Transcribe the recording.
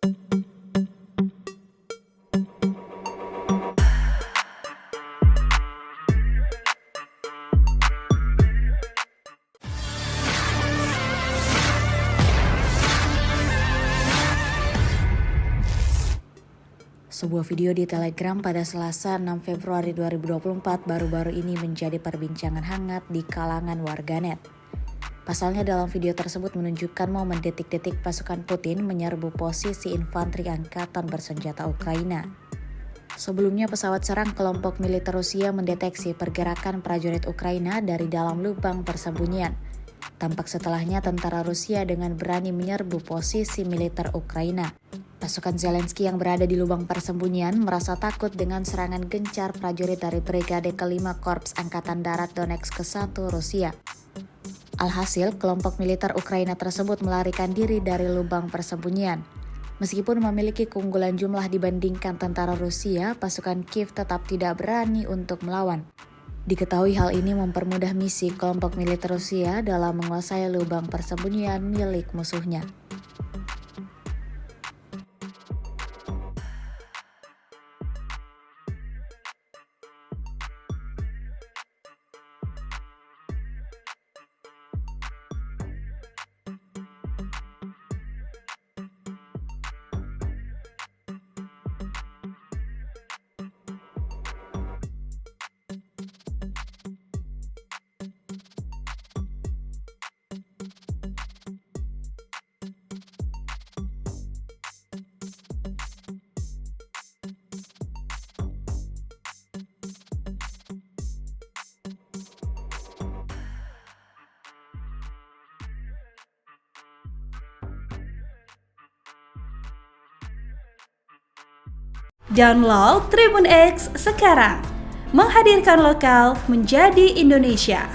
Sebuah video di Telegram pada Selasa 6 Februari 2024 baru-baru ini menjadi perbincangan hangat di kalangan warganet. Pasalnya dalam video tersebut menunjukkan momen detik-detik pasukan Putin menyerbu posisi infanteri angkatan bersenjata Ukraina. Sebelumnya pesawat serang kelompok militer Rusia mendeteksi pergerakan prajurit Ukraina dari dalam lubang persembunyian. Tampak setelahnya tentara Rusia dengan berani menyerbu posisi militer Ukraina. Pasukan Zelensky yang berada di lubang persembunyian merasa takut dengan serangan gencar prajurit dari Brigade ke-5 Korps Angkatan Darat Donetsk ke-1 Rusia. Alhasil, kelompok militer Ukraina tersebut melarikan diri dari lubang persembunyian. Meskipun memiliki keunggulan jumlah dibandingkan tentara Rusia, pasukan Kiev tetap tidak berani untuk melawan. Diketahui hal ini mempermudah misi kelompok militer Rusia dalam menguasai lubang persembunyian milik musuhnya. Download Tribun X sekarang, menghadirkan lokal menjadi Indonesia.